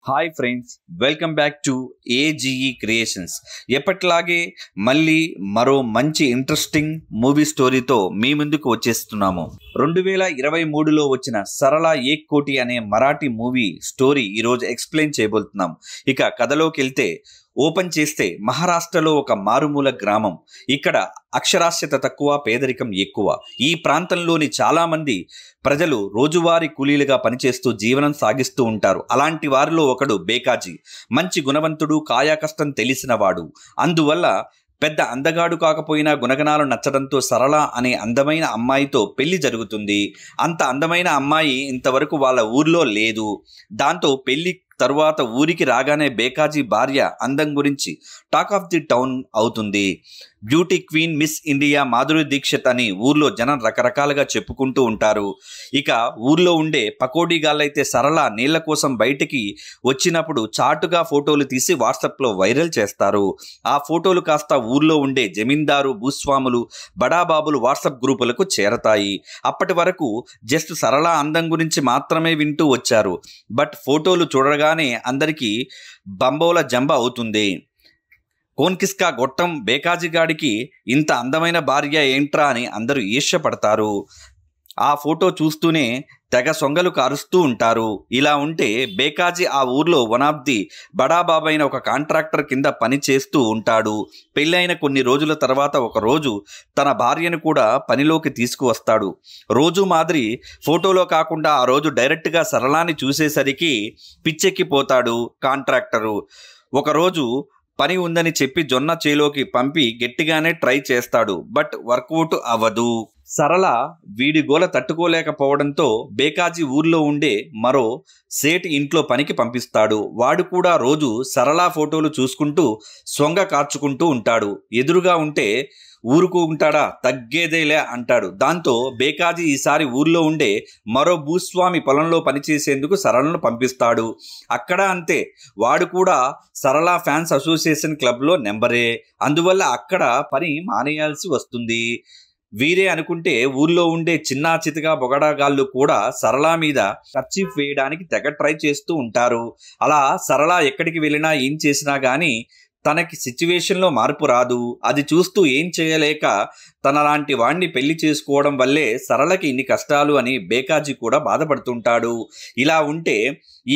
Hi friends, welcome back to AGE creations. ఎప్పటిలాగే మళ్ళీ మరో మంచి ఇంట్రెస్టింగ్ మూవీ స్టోరీతో మీ ముందుకు వచ్చేస్తున్నాము. 2023లో వచ్చిన సరళ ఏక్ కోటి అనే మరాఠీ మూవీ స్టోరీ ఈరోజు ఎక్స్ప్లెయిన్ చేయబోతున్నాం. ఇక కథలోకి వెళ్తే ఓపెన్ చేస్తే మహారాష్ట్రలో ఒక మారుమూల గ్రామం. ఇక్కడ అక్షరాస్యత తక్కువ, పేదరికం ఎక్కువ. ఈ ప్రాంతంలోని చాలామంది ప్రజలు రోజువారీ కూలీలుగా పనిచేస్తూ జీవనం సాగిస్తూ ఉంటారు. అలాంటి వారిలో ఒకడు బేకాజీ. మంచి గుణవంతుడు, కాయాకష్టం తెలిసినవాడు. అందువల్ల పెద్ద అందగాడు కాకపోయినా గుణగణాలు నచ్చడంతో సరళ అనే అందమైన అమ్మాయితో పెళ్లి జరుగుతుంది. అంత అందమైన అమ్మాయి ఇంతవరకు వాళ్ళ ఊర్లో లేదు. దాంతో పెళ్లి తరువాత ఊరికి రాగానే బేకాజీ భార్య అందం గురించి టాక్ ఆఫ్ ది టౌన్ అవుతుంది. Beauty queen, miss India Madhuri Dixit అని ఊర్లో జనం రకరకాలుగా చెప్పుకుంటూ ఉంటారు. ఇక ఊర్లో ఉండే పకోడీగాళ్ళైతే సరళ నీళ్ల కోసం బయటికి వచ్చినప్పుడు చాటుగా ఫోటోలు తీసి వాట్సాప్లో వైరల్ చేస్తారు. ఆ ఫోటోలు కాస్త ఊర్లో ఉండే జమీందారు, భూస్వాములు, బడాబాబులు వాట్సాప్ గ్రూపులకు చేరతాయి. అప్పటి వరకు జస్ట్ సరళ అందం గురించి మాత్రమే వింటూ వచ్చారు. బట్ ఫోటోలు చూడగానే అందరికీ బంబోల జంబ అవుతుంది. కోన్కిస్కా గొట్టం బేకాజీ గాడికి ఇంత అందమైన భార్య ఏంట్రా అని అందరూ ఈర్ష్యపడతారు. ఆ ఫోటో చూస్తూనే తెగ సొంగలు కారుస్తూ ఉంటారు. ఇలా ఉంటే బేకాజీ ఆ ఊర్లో వన్ ఆఫ్ ది బడాబాబైన ఒక కాంట్రాక్టర్ కింద పని చేస్తూ ఉంటాడు. పెళ్ళైన కొన్ని రోజుల తర్వాత ఒకరోజు తన భార్యను కూడా పనిలోకి తీసుకువస్తాడు. రోజు మాదిరి ఫోటోలో కాకుండా ఆ రోజు డైరెక్ట్గా సరళాన్ని చూసేసరికి పిచ్చెక్కిపోతాడు కాంట్రాక్టరు. ఒకరోజు పని ఉందని చెప్పి జొన్న చేలోకి పంపి గట్టిగానే ట్రై చేస్తాడు. బట్ వర్కౌట్ అవ్వదు. సరళ వీడి గోల తట్టుకోలేకపోవడంతో బేకాజీ ఊర్లో ఉండే మరో సేట్ ఇంట్లో పనికి పంపిస్తాడు. వాడు కూడా రోజు సరళ ఫోటోలు చూసుకుంటూ సొంగ కార్చుకుంటూ ఉంటాడు. ఎదురుగా ఉంటే ఊరుకుంటాడా, తగ్గేదేలే అంటాడు. దాంతో బేకాజీ ఈసారి ఊర్లో ఉండే మరో భూస్వామి పొలంలో పనిచేసేందుకు సరళను పంపిస్తాడు. అక్కడ అంతే, వాడు కూడా సరళ ఫ్యాన్స్ అసోసియేషన్ క్లబ్లో నెంబరే. అందువల్ల అక్కడ పని మానేయాల్సి వస్తుంది. వీరే అనుకుంటే ఊర్లో ఉండే చిన్నా చితగా బొగడాగాళ్ళు కూడా సరళ మీద కర్చీఫ్ వేయడానికి తెగ ట్రై చేస్తూ ఉంటారు. అలా సరళ ఎక్కడికి వెళ్ళినా ఏం చేసినా కానీ తనకి సిచ్యువేషన్లో మార్పు రాదు. అది చూస్తూ ఏం చేయలేక తనలాంటి వాణ్ణి పెళ్లి చేసుకోవడం వల్లే సరళకి ఇన్ని కష్టాలు అని బేకాజీ కూడా బాధపడుతుంటాడు. ఇలా ఉంటే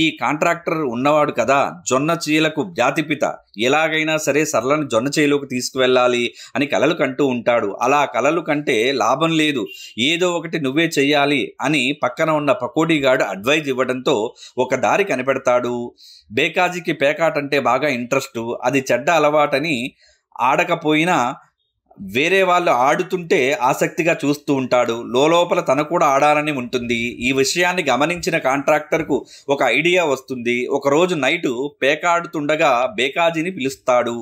ఈ కాంట్రాక్టర్ ఉన్నవాడు కదా, జొన్న చీలకు జాతిపిత, ఎలాగైనా సరే సరళను జొన్న చేలోకి తీసుకువెళ్ళాలి అని కలలు కంటూ ఉంటాడు. అలా కలలు కంటే లాభం లేదు, ఏదో ఒకటి నువ్వే చెయ్యాలి అని పక్కన ఉన్న పకోడీగాడు అడ్వైజ్ ఇవ్వడంతో ఒక దారి కనిపెడతాడు. బేకాజీకి పేకాట్ అంటే బాగా ఇంట్రెస్ట్. అది చెడ్డ అలవాటని ఆడకపోయినా వేరే వాళ్ళు ఆడుతుంటే ఆసక్తిగా చూస్తూ ఉంటాడు. లోపల తను కూడా ఆడాలని ఉంటుంది. ఈ విషయాన్ని గమనించిన కాంట్రాక్టర్కు ఒక ఐడియా వస్తుంది. ఒకరోజు నైటు పేకాడుతుండగా బేకాజీని పిలుస్తాడు.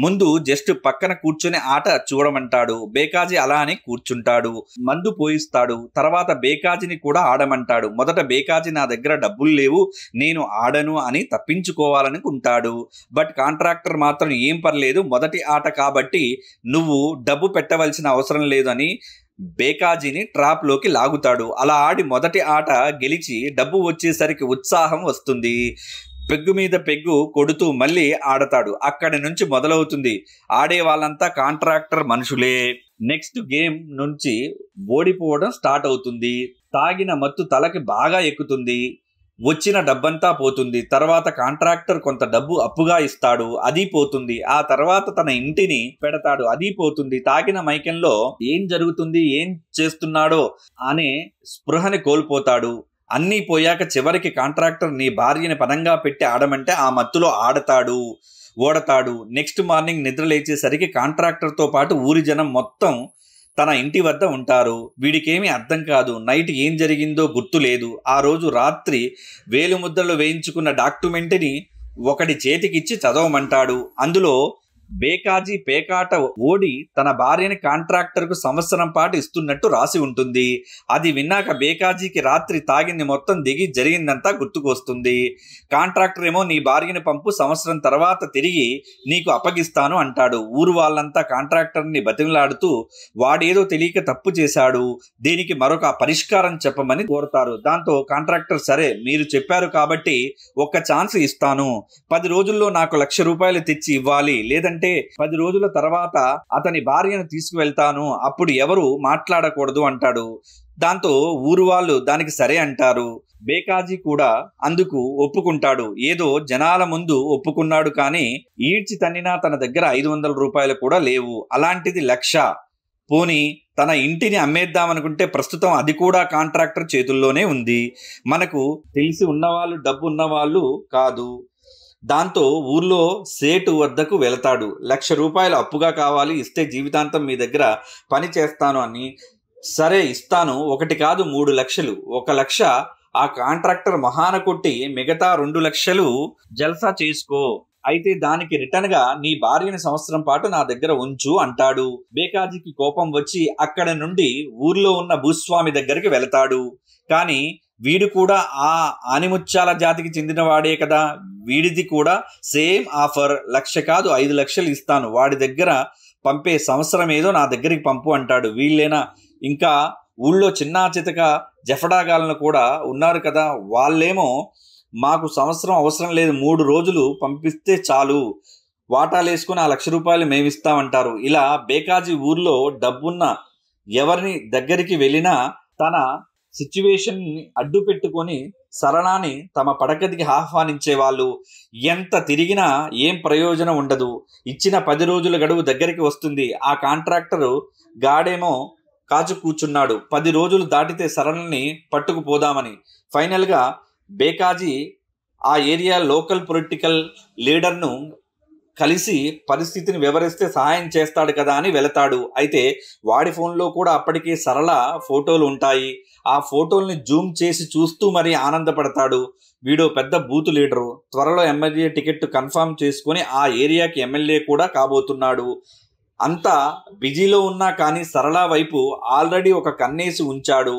ముందు జస్ట్ పక్కన కూర్చొని ఆట చూడమంటాడు. బేకాజీ అలా అని కూర్చుంటాడు. మందు పోయిస్తాడు. తర్వాత బేకాజీని కూడా ఆడమంటాడు. మొదట బేకాజీ నా దగ్గర డబ్బులు లేవు, నేను ఆడను అని తప్పించుకోవాలనుకుంటాడు. బట్ కాంట్రాక్టర్ మాత్రం ఏం పర్లేదు, మొదటి ఆట కాబట్టి నువ్వు డబ్బు పెట్టవలసిన అవసరం లేదని బేకాజీని ట్రాప్లోకి లాగుతాడు. అలా ఆడి మొదటి ఆట గెలిచి డబ్బు వచ్చేసరికి ఉత్సాహం వస్తుంది. పెగ్గు మీద పెగ్గు కొడుతూ మళ్ళీ ఆడతాడు. అక్కడి నుంచి మొదలవుతుంది. ఆడే వాళ్ళంతా కాంట్రాక్టర్ మనుషులే. నెక్స్ట్ గేమ్ నుంచి ఓడిపోవడం స్టార్ట్ అవుతుంది. తాగిన మత్తు తలకి బాగా ఎక్కుతుంది. వచ్చిన డబ్బంతా పోతుంది. తర్వాత కాంట్రాక్టర్ కొంత డబ్బు అప్పుగా ఇస్తాడు, అది పోతుంది. ఆ తర్వాత తన ఇంటిని పెడతాడు, అది పోతుంది. తాగిన మైకంలో ఏం జరుగుతుంది, ఏం చేస్తున్నాడో అనే స్పృహని కోల్పోతాడు. అన్నీ పోయాక చివరికి కాంట్రాక్టర్ నీ భార్యని పనంగా పెట్టి ఆడమంటే ఆ మత్తులో ఆడతాడు, ఓడతాడు. నెక్స్ట్ మార్నింగ్ నిద్ర లేచేసరికి కాంట్రాక్టర్తో పాటు ఊరి జనం మొత్తం తన ఇంటి వద్ద ఉంటారు. వీడికేమీ అర్థం కాదు. నైట్ ఏం జరిగిందో గుర్తు లేదు. ఆ రోజు రాత్రి వేలుముద్రలు వేయించుకున్న డాక్యుమెంట్ని ఒకడి చేతికిచ్చి చదవమంటాడు. అందులో బేకాజీ పేకాట ఓడి తన భార్యని కాంట్రాక్టర్ కు సంవత్సరం పాటు ఇస్తున్నట్టు రాసి ఉంటుంది. అది విన్నాక బేకాజీకి రాత్రి తాగింది మొత్తం దిగి జరిగిందంతా గుర్తుకొస్తుంది. కాంట్రాక్టర్ ఏమో నీ భార్యని పంపు, సంవత్సరం తర్వాత తిరిగి నీకు అప్పగిస్తాను అంటాడు. ఊరు వాళ్ళంతా కాంట్రాక్టర్ని బతిమలాడుతూ వాడేదో తెలియక తప్పు చేశాడు, దీనికి మరొక పరిష్కారం చెప్పమని కోరతారు. దాంతో కాంట్రాక్టర్ సరే మీరు చెప్పారు కాబట్టి ఒక్క ఛాన్స్ ఇస్తాను, 10 రోజుల్లో నాకు 1,00,000 రూపాయలు తెచ్చి ఇవ్వాలి, లేదంటే 10 రోజుల తర్వాత అతని భార్యను తీసుకువెళ్తాను, అప్పుడు ఎవరు మాట్లాడకూడదు అంటాడు. దాంతో ఊరు వాళ్ళు దానికి సరే అంటారు. బేకాజీ కూడా అందుకు ఒప్పుకుంటాడు. ఏదో జనాల ముందు ఒప్పుకున్నాడు, కానీ ఈడ్చి తన్నినా తన దగ్గర 500 రూపాయలు కూడా లేవు. అలాంటిది 1,00,000. పోనీ తన ఇంటిని అమ్మేద్దామనుకుంటే ప్రస్తుతం అది కూడా కాంట్రాక్టర్ చేతుల్లోనే ఉంది. మనకు తెలిసి ఉన్నవాళ్ళు, డబ్బు ఉన్నవాళ్ళు కాదు. దాంతో ఊర్లో సేటు వద్దకు వెళతాడు. 1,00,000 రూపాయలు అప్పుగా కావాలి, ఇస్తే జీవితాంతం మీ దగ్గర పని చేస్తాను అని. సరే ఇస్తాను, 1 కాదు 3 లక్షలు. 1,00,000 ఆ కాంట్రాక్టర్ మహాన కొట్టి మిగతా 2,00,000 జల్సా చేసుకో, అయితే దానికి రిటర్న్ గా నీ భార్యని సంవత్సరం పాటు నా దగ్గర ఉంచు అంటాడు. బేకాజీకి కోపం వచ్చి అక్కడ నుండి ఊర్లో ఉన్న భూస్వామి దగ్గరికి వెళతాడు. కానీ వీడు కూడా ఆ ఆనిముత్యాల జాతికి చెందిన వాడే కదా, వీడిది కూడా సేమ్ ఆఫర్, 1,00,000 కాదు 5 లక్షలు ఇస్తాను, వాడి దగ్గర పంపే, సంవత్సరం ఏదో నా దగ్గరికి పంపు అంటాడు. వీళ్ళేనా, ఇంకా ఊళ్ళో చిన్నా చితక జఫడాగాలను కూడా ఉన్నారు కదా, వాళ్ళేమో మాకు సంవత్సరం అవసరం లేదు, 3 రోజులు పంపిస్తే చాలు, వాటాలేసుకుని ఆ 1,00,000 రూపాయలు మేమిస్తామంటారు. ఇలా బేకాజీ ఊర్లో డబ్బున్న ఎవరిని దగ్గరికి వెళ్ళినా తన సిచ్యువేషన్ అడ్డు పెట్టుకొని సరళాని తమ పడగదికి ఆహ్వానించేవాళ్ళు. ఎంత తిరిగినా ఏం ప్రయోజనం ఉండదు. ఇచ్చిన 10 రోజుల గడువు దగ్గరికి వస్తుంది. ఆ కాంట్రాక్టరు గాడేమో కాచు కూర్చున్నాడు 10 రోజులు దాటితే సరళని పట్టుకుపోదామని. ఫైనల్గా బేకాజీ ఆ ఏరియా లోకల్ పొలిటికల్ లీడర్ను కలిసి పరిస్థితిని వివరిస్తే సహాయం చేస్తాడు కదా అని వెళతాడు. అయితే వాడి ఫోన్లో కూడా అప్పటికే సరళ ఫోటోలు ఉంటాయి. ఆ ఫోటోల్ని జూమ్ చేసి చూస్తూ మరీ ఆనందపడతాడు. వీడో పెద్ద బూత్ లీడరు, త్వరలో ఎమ్మెల్యే టికెట్ కన్ఫర్మ్ చేసుకుని ఆ ఏరియాకి ఎమ్మెల్యే కూడా కాబోతున్నాడు. అంతా బిజీలో ఉన్నా కానీ సరళ వైపు ఆల్రెడీ ఒక కన్నేసి ఉంచాడు.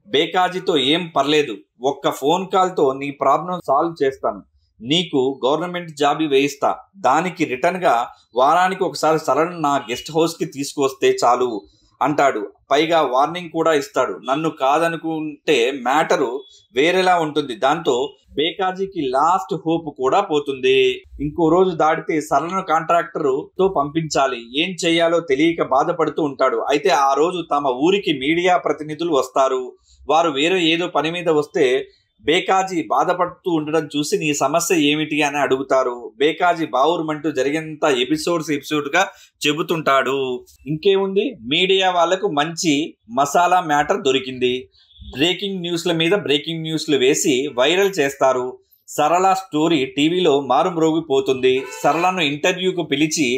బేకాజీతో ఏం పర్లేదు, ఒక్క ఫోన్ కాల్తో నీ ప్రాబ్లం సాల్వ్ చేస్తాను, నీకు గవర్నమెంట్ జాబ్ వేయిస్తా, దానికి రిటర్న్గా వారానికి ఒకసారి సరళ నా గెస్ట్ హౌస్కి తీసుకువస్తే చాలు అంటాడు. పైగా వార్నింగ్ కూడా ఇస్తాడు, నన్ను కాదనుకుంటే మ్యాటరు వేరేలా ఉంటుంది. దాంతో బేకాజీకి లాస్ట్ హోప్ కూడా పోతుంది. ఇంకో రోజు దాటితే సరళను కాంట్రాక్టర్తో పంపించాలి. ఏం చెయ్యాలో తెలియక బాధపడుతూ ఉంటాడు. అయితే ఆ రోజు తమ ఊరికి మీడియా ప్రతినిధులు వస్తారు. వారు వేరే ఏదో పని మీద వస్తే బేకాజీ బాధపడుతూ ఉండడం చూసి నీ సమస్య ఏమిటి అని అడుగుతారు. బేకాజీ బావురుమంటూ జరిగేంత ఎపిసోడ్గా చెబుతుంటాడు. ఇంకేముంది, మీడియా వాళ్లకు మంచి మసాలా మ్యాటర్ దొరికింది. బ్రేకింగ్ న్యూస్ల మీద బ్రేకింగ్ న్యూస్లు వేసి వైరల్ చేస్తారు. సరళ స్టోరీ టీవీలో మారుమ్రోగిపోతుంది. సరళను ఇంటర్వ్యూకు పిలిచి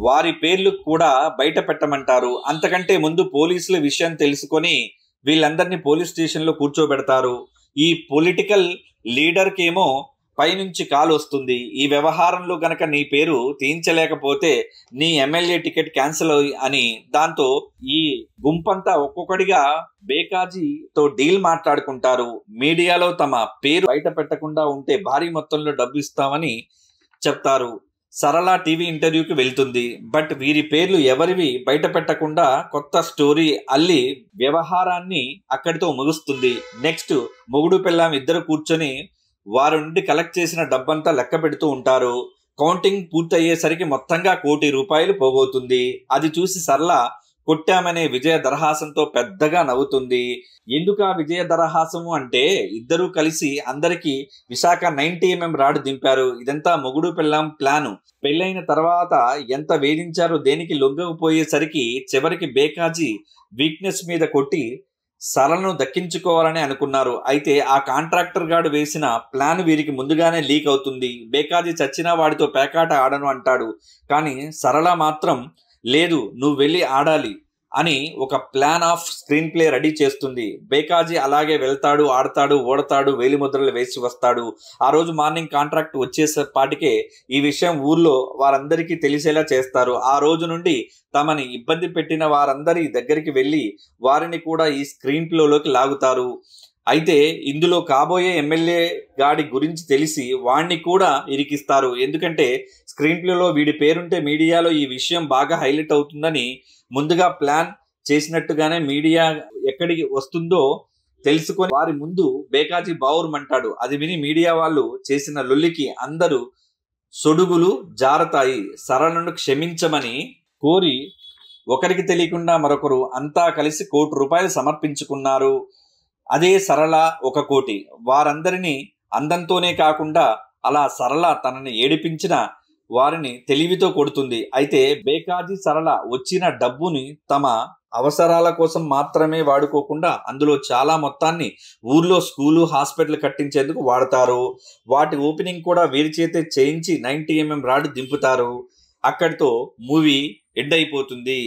వారి పేర్లు కూడా బయట పెట్టమంటారు. అంతకంటే ముందు పోలీసుల విషయం తెలుసుకొని వీళ్ళందరినీ పోలీస్ స్టేషన్లో కూర్చోబెడతారు. ఈ పొలిటికల్ లీడర్కేమో పైనుంచి కాల్ వస్తుంది, ఈ వ్యవహారంలో గనక నీ పేరు తీయించలేకపోతే నీ ఎమ్మెల్యే టికెట్ క్యాన్సిల్ అని. దాంతో ఈ గుంపంతా ఒక్కొక్కడిగా బేకాజీతో డీల్ మాట్లాడుకుంటారు. మీడియాలో తమ పేరు బయట పెట్టకుండా ఉంటే భారీ మొత్తంలో డబ్బు ఇస్తామని చెప్తారు. సరళ టీవీ ఇంటర్వ్యూకి వెళ్తుంది. బట్ వీరి పేర్లు ఎవరివి బయట పెట్టకుండా కొత్త స్టోరీ అల్లి వ్యవహారాన్ని అక్కడితో ముగుస్తుంది. నెక్స్ట్ మొగుడు పెళ్ళాం ఇద్దరు కూర్చొని వారి నుండి కలెక్ట్ చేసిన డబ్బంతా లెక్క పెడుతూ ఉంటారు. కౌంటింగ్ పూర్తయ్యేసరికి మొత్తంగా 1,00,00,000 రూపాయలు పోగవుతుంది. అది చూసి సరళ కొట్టామనే విజయ దరహాసంతో పెద్దగా నవ్వుతుంది. ఎందుకు ఆ విజయ దరహాసము అంటే ఇద్దరూ కలిసి అందరికీ విశాఖ 90mm రాడ్ దింపారు. ఇదంతా మొగుడు పెళ్ళాం ప్లాను. పెళ్ళైన తర్వాత ఎంత వేధించారో దేనికి లొంగకపోయేసరికి చివరికి బేకాజీ వీక్నెస్ మీద కొట్టి సరళను దక్కించుకోవాలని అనుకున్నారు. అయితే ఆ కాంట్రాక్టర్ గాడు వేసిన ప్లాన్ వీరికి ముందుగానే లీక్ అవుతుంది. బేకాజీ చచ్చినా వాడితో పేకాట ఆడను అంటాడు. కానీ సరళ మాత్రం లేదు, నువ్వు వెళ్ళి ఆడాలి, అని ఒక plan off screen play ready చేస్తుంది. బేకాజీ అలాగే వెళ్తాడు, ఆడతాడు, ఓడతాడు, వేలిముద్రలు వేసి వస్తాడు. ఆ రోజు మార్నింగ్ కాంట్రాక్ట్ వచ్చేసేపాటికే ఈ విషయం ఊర్లో వారందరికీ తెలిసేలా చేస్తారు. ఆ రోజు నుండి తమని ఇబ్బంది పెట్టిన వారందరి దగ్గరికి వెళ్ళి వారిని కూడా ఈ స్క్రీన్ ప్లేలోకి లాగుతారు. అయితే ఇందులో కాబోయే ఎమ్మెల్యే గాడి గురించి తెలిసి వాణ్ణి కూడా ఇరికిస్తారు. ఎందుకంటే స్క్రీన్ ప్లేలో వీడి పేరుంటే మీడియాలో ఈ విషయం బాగా హైలైట్ అవుతుందని ముందుగా ప్లాన్ చేసినట్టుగానే మీడియా ఎక్కడికి వస్తుందో తెలుసుకొని వారి ముందు బేకాజీ బావురుమంటాడు. అది విని మీడియా వాళ్ళు చేసిన లొల్లికి అందరూ సొడుగులు జారతాయి. సరళను క్షమించమని కోరి ఒకరికి తెలియకుండా మరొకరు అంతా కలిసి ₹1,00,00,000 సమర్పించుకున్నారు. అదే సరళ 1,00,00,000. వారందరినీ అందంతోనే కాకుండా అలా సరళ తనని ఏడిపించిన వారిని తెలివితో కొడుతుంది. అయితే బేకాజీ సరళ వచ్చిన డబ్బుని తమ అవసరాల కోసం మాత్రమే వాడుకోకుండా అందులో చాలా మొత్తాన్ని ఊర్లో స్కూలు, హాస్పిటల్ కట్టించేందుకు వాడతారు. వాటి ఓపెనింగ్ కూడా వీరి చేతే చేయించి 90mm రాడ్ దింపుతారు. అక్కడితో మూవీ ఎండ్ అయిపోతుంది.